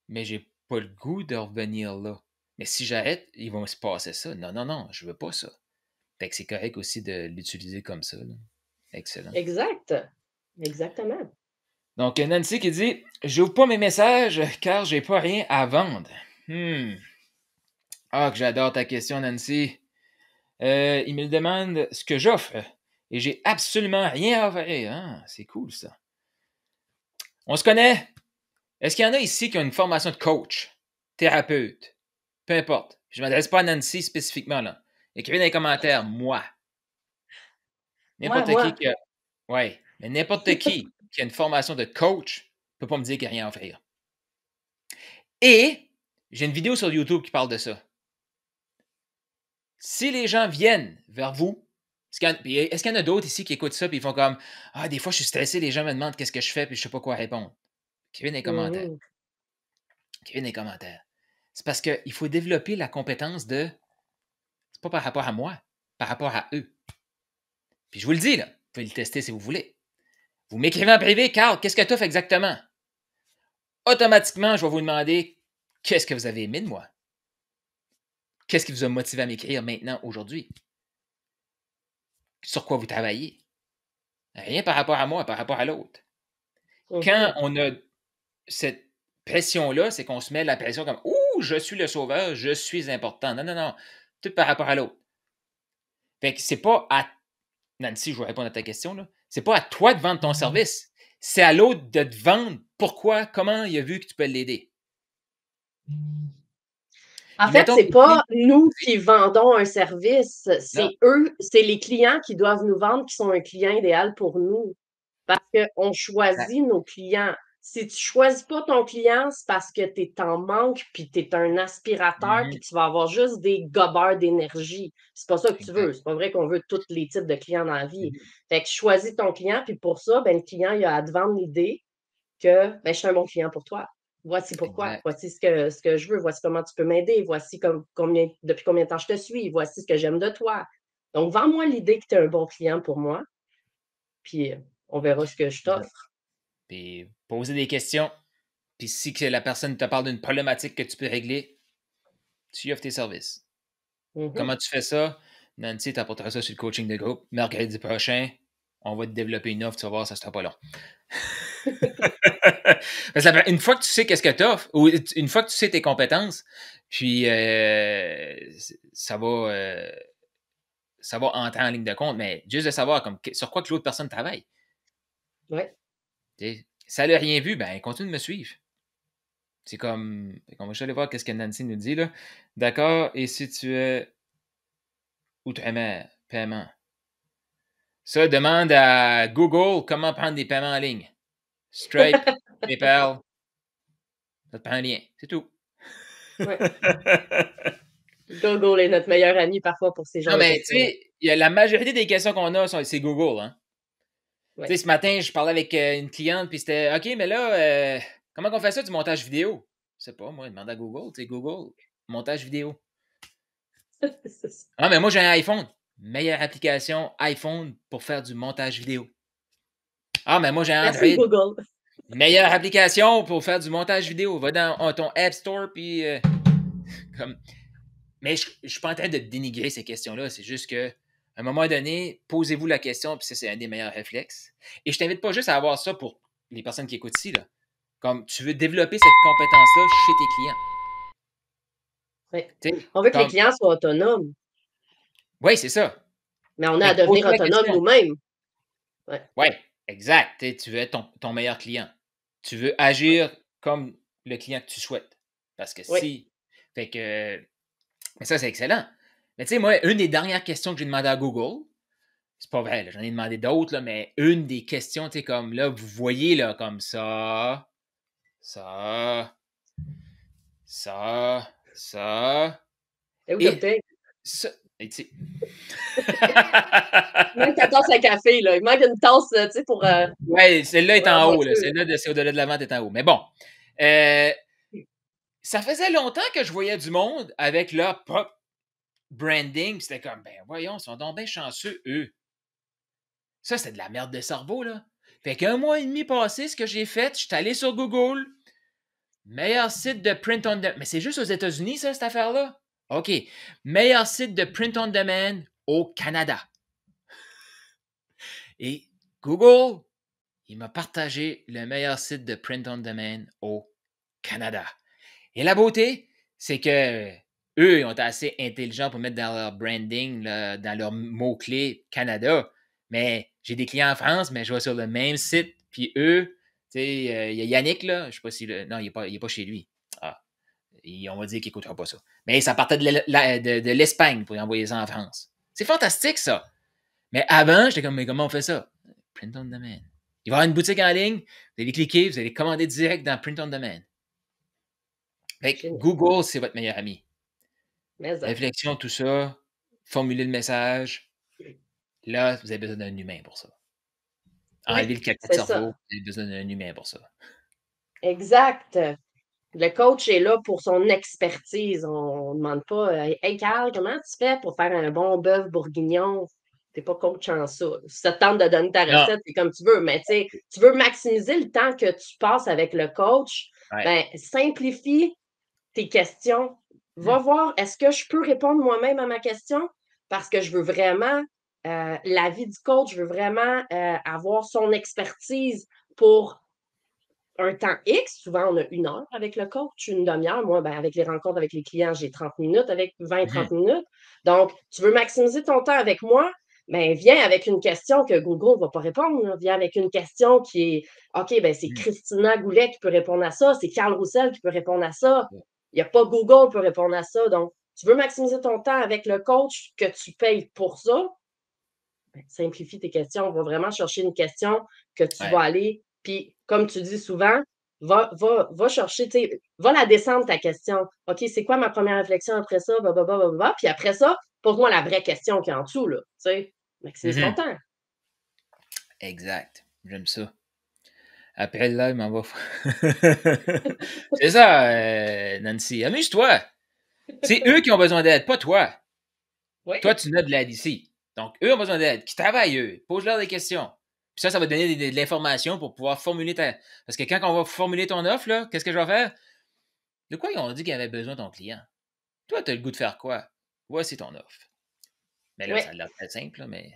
mais j'ai pas le goût de revenir là. Mais si j'arrête, il va se passer ça. Non, non, non, je veux pas ça. Fait que c'est correct aussi de l'utiliser comme ça, là. Excellent. Exact. Exactement. Donc, Nancy qui dit, j'ouvre pas mes messages car j'ai pas rien à vendre. Ah, que j'adore ta question, Nancy. Il me demande ce que j'offre et j'ai absolument rien à offrir. Ah, c'est cool ça. On se connaît. Est-ce qu'il y en a ici qui ont une formation de coach, thérapeute, peu importe. Je ne m'adresse pas à Nancy spécifiquement là. Écrivez dans les commentaires, moi. Moi, N'importe qui moi. qui a. Ouais, mais n'importe qui a une formation de coach ne peut pas me dire qu'il n'y a rien à offrir. Et j'ai une vidéo sur YouTube qui parle de ça. Si les gens viennent vers vous, est-ce qu'il y en a d'autres ici qui écoutent ça et ils font comme ah, des fois je suis stressé, les gens me demandent qu'est-ce que je fais puis je sais pas quoi répondre. Écrivez dans les commentaires. Mhm. Écrivez dans les commentaires. C'est parce qu'il faut développer la compétence de c'est pas par rapport à moi, par rapport à eux. Puis je vous le dis, là, vous pouvez le tester si vous voulez. Vous m'écrivez en privé, Carl, qu'est-ce que tu fait exactement? Automatiquement, je vais vous demander qu'est-ce que vous avez aimé de moi? Qu'est-ce qui vous a motivé à m'écrire maintenant, aujourd'hui? Sur quoi vous travaillez? Rien par rapport à moi, par rapport à l'autre. Quand Mhm. on a cette pression-là, c'est qu'on se met la pression comme ouh, je suis le sauveur, je suis important. Non, non, non. Tout par rapport à l'autre. Fait que c'est pas à. Nancy, je vais répondre à ta question, là. C'est pas à toi de vendre ton service. C'est à l'autre de te vendre pourquoi, comment il a vu que tu peux l'aider. En Puis fait, mettons c'est que pas nous vas-y. qui vendons un service, Non, c'est eux, c'est les clients qui doivent nous vendre qui sont un client idéal pour nous. Parce qu'on exact. choisit nos clients. Si tu choisis pas ton client, c'est parce que tu es en manque, puis tu es un aspirateur, puis Mhm, tu vas avoir juste des gobeurs d'énergie. C'est pas ça que tu veux. exact. C'est pas vrai qu'on veut tous les types de clients dans la vie. Mhm, Fait que choisis ton client, puis pour ça, ben, le client, il a à te vendre l'idée que ben, je suis un bon client pour toi. Voici pourquoi. exact. Voici ce que je veux. Voici comment tu peux m'aider. Voici depuis combien de temps je te suis. Voici ce que j'aime de toi. Donc, vends-moi l'idée que tu es un bon client pour moi, puis on verra ce que je Exact. t'offre. Puis poser des questions. Puis si que la personne te parle d'une problématique que tu peux régler, tu y offres tes services. Mhm. Comment tu fais ça? Nancy t'apportera ça sur le coaching de groupe. Mercredi prochain, on va te développer une offre, tu vas voir, ça ne sera pas long. Parce que une fois que tu sais qu'est-ce que tu offres, ou une fois que tu sais tes compétences, puis ça va entrer en ligne de compte, mais juste de savoir comme, sur quoi que l'autre personne travaille. Ouais. Si elle n'a rien vu, ben continue de me suivre. C'est comme. On va juste aller voir qu'est-ce que Nancy nous dit là. D'accord, et si tu es outre-mer, paiement. Ça, demande à Google comment prendre des paiements en ligne. Stripe, PayPal, ça te prend un lien. C'est tout. Ouais. Google est notre meilleur ami parfois pour ces genres Non, de mais tu questions-là. sais, la majorité des questions qu'on a, c'est Google. Hein? Tu Ouais. sais, ce matin, je parlais avec une cliente, puis c'était OK, mais là, comment on fait ça du montage vidéo? Je sais pas, moi, demande à Google. Tu sais, Google, montage vidéo. Ah, mais moi, j'ai un iPhone. Meilleure application iPhone pour faire du montage vidéo. Ah, mais moi, j'ai un Merci, Android. Google. Meilleure application pour faire du montage vidéo. Va dans ton App Store, puis comme. Mais je ne suis pas en train de dénigrer ces questions-là. C'est juste que, à un moment donné, posez-vous la question, puis ça, c'est un des meilleurs réflexes. Et je t'invite pas juste à avoir ça pour les personnes qui écoutent ici, là. Comme tu veux développer cette compétence-là chez tes clients. Oui. Tu sais, On veut que les comme, clients soient autonomes, oui, c'est ça. mais on a Fait à que devenir pose-toi la autonomes question. nous-mêmes. Ouais, Oui, exact. Tu veux être ton meilleur client. Tu veux ouais, agir comme le client que tu souhaites. Parce que oui. si. Fait que. Mais ça, c'est excellent. Mais tu sais, moi, une des dernières questions que j'ai demandé à Google, c'est pas vrai, là, j'en ai demandé d'autres, là, mais une des questions, tu sais, comme là, vous voyez, là, comme ça, ça, Et où t'as et peut-être? ça. Et tu sais. Il manque ta tasse à café, là. Il manque une tasse, tu sais, Ouais, celle-là est pour la en haut, là. voiture. Celle-là, c'est au-delà de la vente est en haut. Mais bon. Euh, Ça faisait longtemps que je voyais du monde avec leur propre branding. C'était comme, ben voyons, ils sont donc bien chanceux, eux. Ça, c'est de la merde de cerveau, là. Fait qu'un mois et demi passé, ce que j'ai fait, je suis allé sur Google, meilleur site de print on demand. Mais c'est juste aux États-Unis, ça, cette affaire-là? OK. Meilleur site de print on demand au Canada. Et Google, il m'a partagé le meilleur site de print on demand au Canada. Et la beauté, c'est que eux, ils ont été assez intelligents pour mettre dans leur branding, là, dans leurs mots-clés Canada. Mais j'ai des clients en France, mais je vais sur le même site. Puis eux, tu sais, il y a Yannick, là, je sais pas si non, il est pas chez lui. Ah, on va dire qu'il n'écoutera pas ça. Mais ça partait de l'Espagne pour envoyer ça en France. C'est fantastique, ça. Mais avant, j'étais comme, mais comment on fait ça? Print on demand. Il va y avoir une boutique en ligne, vous allez cliquer, vous allez commander direct dans Print on demand. Fait que Génial. Google, c'est votre meilleur ami. Mais ça. Réflexion, tout ça, formuler le message. Là, vous avez besoin d'un humain pour ça. Oui, Enlever le caca de c'est ça. cerveau, vous avez besoin d'un humain pour ça. Exact. Le coach est là pour son expertise. On ne demande pas Hey Carl, comment tu fais pour faire un bon bœuf bourguignon? T'es pas coach en ça. Si ça te tente de donner ta Non. recette, c'est comme tu veux. Mais tu sais, tu veux maximiser le temps que tu passes avec le coach, Ouais. ben simplifie tes questions. Va Hmm. voir, est-ce que je peux répondre moi-même à ma question? Parce que je veux vraiment l'avis du coach, je veux vraiment avoir son expertise pour un temps X. Souvent, on a 1 heure avec le coach, une demi-heure. Moi, ben, avec les rencontres avec les clients, j'ai 30 minutes, avec 20-30 Mhm. minutes. Donc, tu veux maximiser ton temps avec moi? Ben, viens avec une question que Google ne va pas répondre. Là. Viens avec une question qui est OK, ben, c'est Mhm. Christina Goulet qui peut répondre à ça, c'est Carl Roussel qui peut répondre à ça. Il n'y a pas Google qui peut répondre à ça. Donc, tu veux maximiser ton temps avec le coach que tu payes pour ça? Ben, simplifie tes questions. On va vraiment chercher une question que tu vas Ouais. aller, puis comme tu dis souvent, va chercher, tu sais, va la descendre ta question. OK, c'est quoi ma première réflexion après ça? Puis après ça, pose-moi la vraie question qui est en dessous, là. Tu sais, maximise ton Mhm. temps. Exact. J'aime ça. Après le live, m'en va. C'est ça, Nancy. Amuse-toi. C'est eux qui ont besoin d'aide, pas toi. Toi, Oui, tu n'as de l'aide ici. Donc, eux ont besoin d'aide. Qui travaillent, eux. Pose-leur des questions. Puis ça va te donner de l'information pour pouvoir formuler ta. Parce que quand on va formuler ton offre, là, qu'est-ce que je vais faire? De quoi ils ont dit qu'il avait besoin ton client? Toi, tu as le goût de faire quoi? Voici ton offre. Mais là, oui. ça a l'air très simple, là, mais.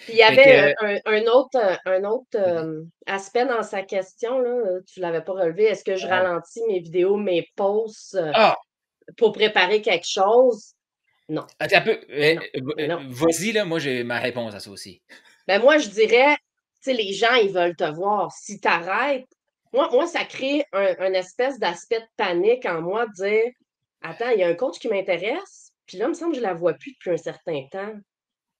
Puis il y Fait avait que. un autre Vas-y. aspect dans sa question, là, tu ne l'avais pas relevé. Est-ce que je Oh. ralentis mes vidéos, mes posts Ah! pour préparer quelque chose? Non, Attends un peu. mais non, mais non. Vas-y, là, moi, j'ai ma réponse à ça aussi. Ben moi, je dirais, tu sais, les gens, ils veulent te voir. Si tu arrêtes, moi, ça crée un espèce d'aspect de panique en moi de dire Attends, il y a un coach qui m'intéresse, puis là, il me semble que je ne la vois plus depuis un certain temps.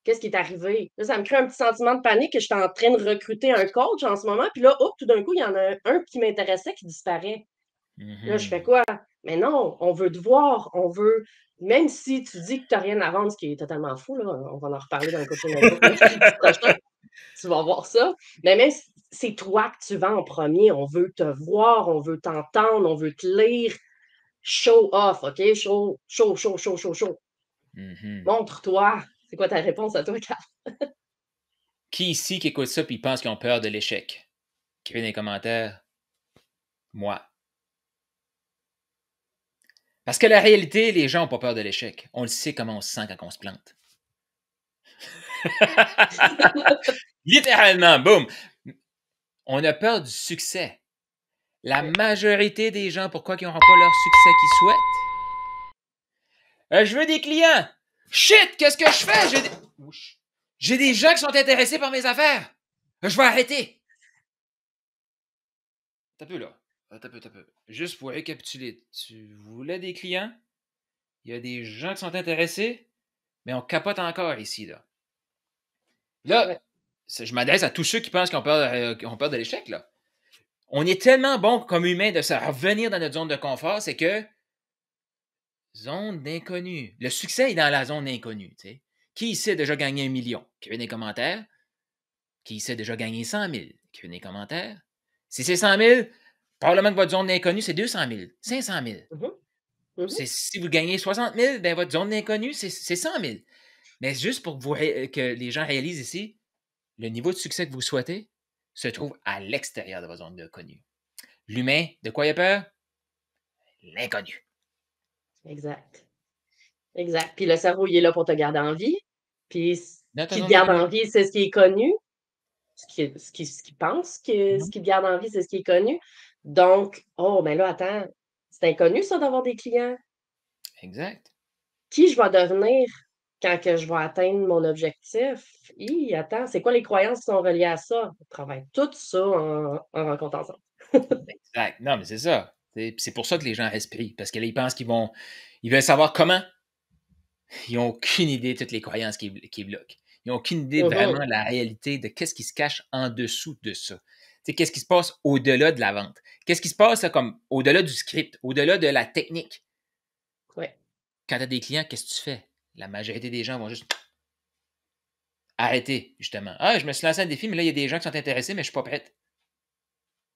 Qu'est-ce qui est arrivé? Là, ça me crée un petit sentiment de panique que je suis en train de recruter un coach en ce moment, puis là, hop, tout d'un coup, il y en a un qui m'intéressait qui disparaît. Là, je fais Mhm. quoi? Mais non, on veut te voir, on veut, même si tu dis que tu n'as rien à vendre, ce qui est totalement fou, là, on va en reparler dans le coaching d'un groupe mercredi prochain, tu vas voir ça. Mais même si c'est toi que tu vends en premier, on veut te voir, on veut t'entendre, on veut te lire. Show off, OK? Show. Mhm. Montre-toi. C'est quoi ta réponse à toi, Carl? Qui ici qui écoute ça et pense qu'ils ont peur de l'échec? Écrivez dans les commentaires. Moi. Parce que la réalité, les gens n'ont pas peur de l'échec. On le sait comment on se sent quand on se plante. Littéralement, boum! On a peur du succès. La Ouais. majorité des gens, pourquoi ils n'auront pas leur succès qu'ils souhaitent? Je veux des clients! Shit! Qu'est-ce que je fais? J'ai des gens qui sont intéressés par mes affaires! Je vais arrêter! T'as peu là. T'as peu. Juste pour récapituler, tu voulais des clients? Il y a des gens qui sont intéressés, mais on capote encore ici, là. Là, Ouais. je m'adresse à tous ceux qui pensent qu'ils ont peur de l'échec, là. On est tellement bon comme humain de se revenir dans notre zone de confort, c'est que zone d'inconnu. Le succès est dans la zone d'inconnu, tu sais. Qui ici a déjà gagné 1 million? Écrivez dans les commentaires. Qui ici a déjà gagné 100 000? Écrivez dans les commentaires. Si c'est 100 000, probablement que votre zone d'inconnu, c'est 200 000, 500 000. Mhm. Mhm. Si vous gagnez 60 000, ben votre zone d'inconnu, c'est 100 000. Mais juste pour que les gens réalisent ici, le niveau de succès que vous souhaitez se trouve à l'extérieur de votre zone d'inconnu. L'humain, de quoi il a peur? L'inconnu. Exact. Exact. Puis le cerveau, il est là pour te garder en vie. Puis ce Dans ta qui te zone garde d'inconnu. en vie, c'est ce qui est connu. Ce qu'il pense que ce Mhm. qui te garde en vie, c'est ce qui est connu. Donc, oh, ben là, attends, c'est inconnu, ça, d'avoir des clients. Exact. Qui je vais devenir quand que je vais atteindre mon objectif? Attends, c'est quoi les croyances qui sont reliées à ça? On travaille tout ça en rencontre ensemble. Exact. Non, mais c'est ça. C'est pour ça que les gens respirent. Parce que là, ils pensent ils veulent savoir comment. Ils n'ont aucune idée de toutes les croyances qui bloquent. Ils n'ont aucune idée vraiment Mhm. de la réalité de qu'est-ce qui se cache en dessous de ça. Qu'est-ce qui se passe au-delà de la vente? Qu'est-ce qui se passe là, comme au-delà du script, au-delà de la technique? Ouais. Quand tu as des clients, qu'est-ce que tu fais? La majorité des gens vont juste arrêter, justement. Ah, je me suis lancé un défi, mais là, il y a des gens qui sont intéressés, mais je ne suis pas prête.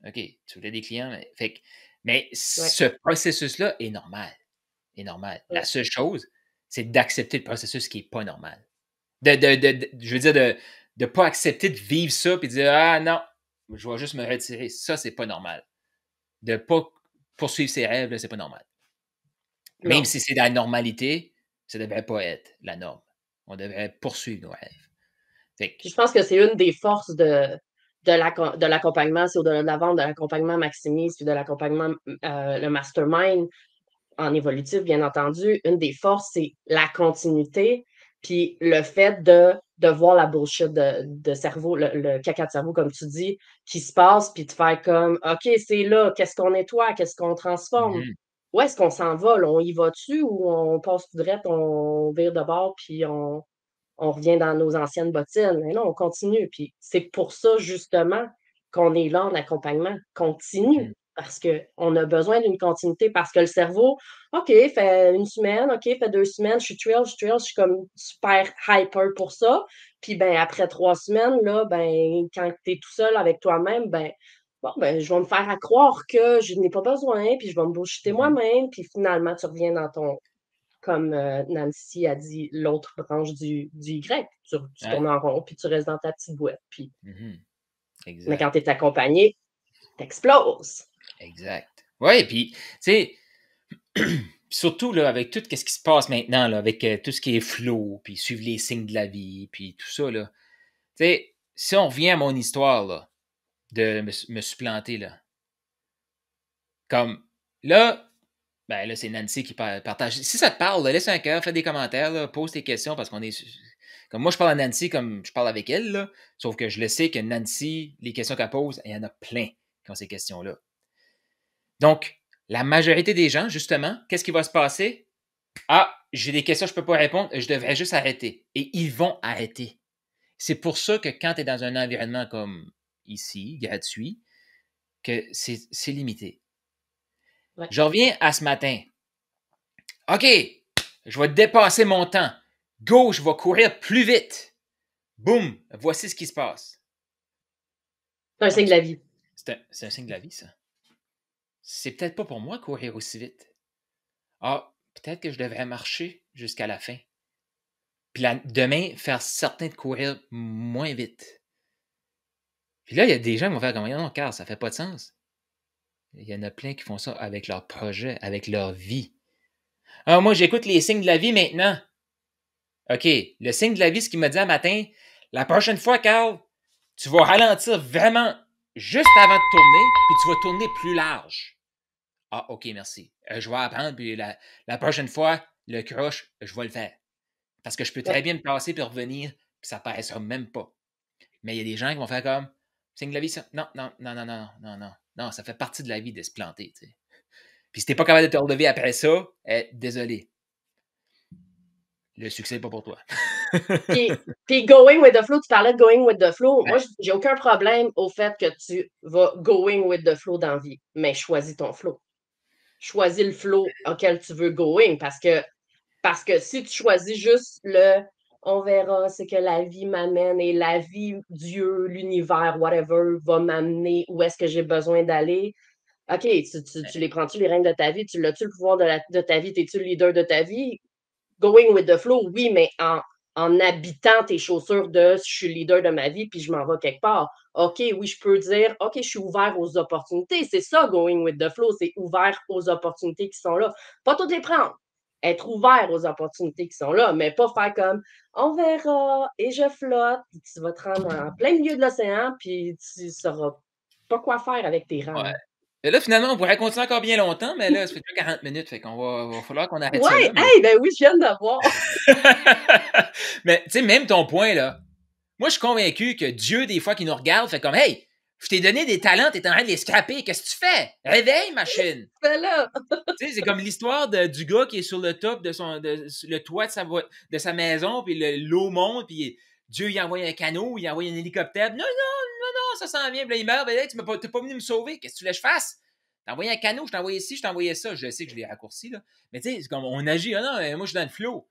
OK, tu voulais des clients, mais Ouais. ce processus-là est normal. Est normal. La Ouais. seule chose, c'est d'accepter le processus qui n'est pas normal. Je veux dire, de ne pas accepter de vivre ça et de dire ah non, je vais juste me retirer. Ça, c'est pas normal. De ne pas poursuivre ses rêves, là, c'est pas normal. Même Non. si c'est la normalité, ça ne devrait pas être la norme. On devrait poursuivre nos rêves. Fait que, Puis je pense que c'est une des forces de l'accompagnement, c'est au-delà de la vente, de l'accompagnement Maximise, puis de l'accompagnement le mastermind en évolutif, bien entendu. Une des forces, c'est la continuité, puis le fait de voir la bullshit de cerveau, le caca de cerveau, comme tu dis, qui se passe, puis de faire comme OK, c'est là, qu'est-ce qu'on nettoie, qu'est-ce qu'on transforme? mhm, Où est-ce qu'on s'en va? Là? On y va-tu ou on passe tout droit, on vire de bord, puis on revient dans nos anciennes bottines. Mais non, on continue. Puis c'est pour ça, justement, qu'on est là en accompagnement. Continue. mhm, Parce qu'on a besoin d'une continuité. Parce que le cerveau, OK, fait 1 semaine, OK, fait 2 semaines, je suis comme super hyper pour ça. Puis ben après 3 semaines, là, ben, quand tu es tout seul avec toi-même, ben, bon, ben, je vais me faire à croire que je n'ai pas besoin, puis je vais me bullshiter mhm. moi-même, puis finalement, tu reviens dans ton, comme Nancy a dit, l'autre branche du Y. Tu Ouais, tournes en rond, puis tu restes dans ta petite boîte. Puis... mhm, Mais exact. quand tu es accompagné, t'exploses. Exact. Oui, puis, tu sais, surtout là, avec tout ce qui se passe maintenant, là, avec tout ce qui est flow, puis suivre les signes de la vie, puis tout ça, là. Tu sais, si on revient à mon histoire, là, de me supplanter, là, comme là, ben là, c'est Nancy qui partage. Si ça te parle, là, laisse un cœur, fais des commentaires, là, pose tes questions, parce qu'on est. Comme moi, je parle à Nancy comme je parle avec elle, là, sauf que je le sais que Nancy, les questions qu'elle pose, il y en a plein qui ont ces questions-là. Donc, la majorité des gens, justement, qu'est-ce qui va se passer? Ah, j'ai des questions, je ne peux pas répondre, je devrais juste arrêter. Et ils vont arrêter. C'est pour ça que quand tu es dans un environnement comme ici, gratuit, que c'est limité. Ouais. Je reviens à ce matin. OK, je vais dépasser mon temps. Go, je vais courir plus vite. Boum, voici ce qui se passe. C'est un Ah, ben, signe de la vie. c'est un signe de la vie, ça. C'est peut-être pas pour moi courir aussi vite. Ah, peut-être que je devrais marcher jusqu'à la fin. Puis demain, faire certain de courir moins vite. Puis là, il y a des gens qui vont faire comme non, car ça fait pas de sens. Il y en a plein qui font ça avec leur projet, avec leur vie. Ah, moi, j'écoute les signes de la vie maintenant. OK, le signe de la vie, ce qu'il m'a dit un matin, la prochaine fois, Carl, tu vas ralentir vraiment juste avant de tourner, puis tu vas tourner plus large. Ah, OK, merci. Je vais apprendre, puis la prochaine fois, le croche, je vais le faire. Parce que je peux très bien me passer puis revenir, puis ça ne paraîtra même pas. Mais il y a des gens qui vont faire comme signe de la vie, ça. Non, non, non, non, non, non, non. Non, ça fait partie de la vie de se planter. Tu sais. Puis si t'es pas capable de te relever après ça, désolé. Le succès n'est pas pour toi. Puis going with the flow, tu parlais de going with the flow. Ouais. Moi, j'ai aucun problème au fait que tu vas going with the flow dans la vie, mais choisis ton flow. Choisis le flow auquel tu veux going parce que si tu choisis juste le on verra ce que la vie m'amène et la vie, Dieu, l'univers, whatever, va m'amener où est-ce que j'ai besoin d'aller. OK, tu les prends-tu les règnes de ta vie? Tu l'as-tu le pouvoir de ta vie? T'es-tu le leader de ta vie? Going with the flow, oui, mais en habitant tes chaussures de je suis leader de ma vie puis je m'en vais quelque part. OK, oui, je peux dire OK, je suis ouvert aux opportunités. C'est ça, going with the flow, c'est ouvert aux opportunités qui sont là. Pas toutes les prendre. Être ouvert aux opportunités qui sont là, mais pas faire comme on verra et je flotte, puis tu vas te rendre en plein milieu de l'océan, puis tu sauras pas quoi faire avec tes Ouais. rames. Et là, finalement, on pourrait continuer encore bien longtemps, mais là, ça fait déjà 40 minutes, fait qu'on va falloir qu'on arrête ça Ouais, là. Mais, hey, ben oui, je viens d'avoir. mais tu sais, même ton point, là, moi, je suis convaincu que Dieu, des fois, qui nous regarde, fait comme Hey, je t'ai donné des talents, t'es en train de les scraper, qu'est-ce que tu fais? Réveille, machine! Ben là. Tu sais, c'est comme l'histoire du gars qui est sur le top le toit de sa maison, puis l'eau monte, puis Dieu, il envoie un canot, il envoie un hélicoptère. Non, non, non, non, ça s'en vient, puis là, il meurt. Ben, là, t'es pas venu me sauver. Qu'est-ce que tu voulais que je fasse? T'as envoyé un canot, je t'ai envoyé ci, je t'ai envoyé ça. Je sais que je l'ai raccourci, là. Mais tu sais, c'est comme on agit. Ah non, moi, je suis dans le flow.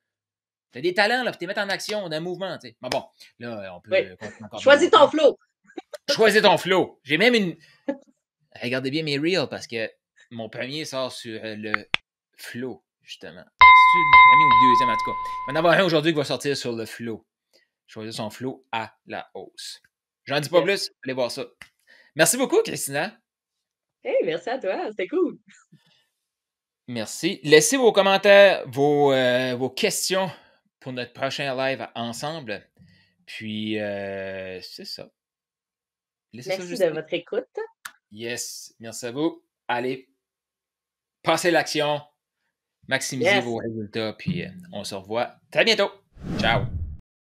T'as des talents, là, puis t'es mettre en action, on a un mouvement, tu sais. Mais bon, là, on Oui. peut continuer encore bien Choisis longtemps. ton flow. Choisis ton flow. J'ai même une. Regardez bien mes reels parce que mon premier sort sur le flow, justement. C'est le premier ou le deuxième, en tout cas. Il va y en avoir un aujourd'hui qui va sortir sur le flow. Choisir son flow à la hausse. J'en dis pas Yes. plus, allez voir ça. Merci beaucoup, Christina. Hey, merci à toi, c'était cool. Merci. Laissez vos commentaires, vos questions pour notre prochain live ensemble. Puis, c'est ça. Laissez ça Merci juste. de votre écoute. Yes, merci à vous. Allez, passez l'action. Maximisez Yes. vos résultats, puis on se revoit très bientôt. Ciao!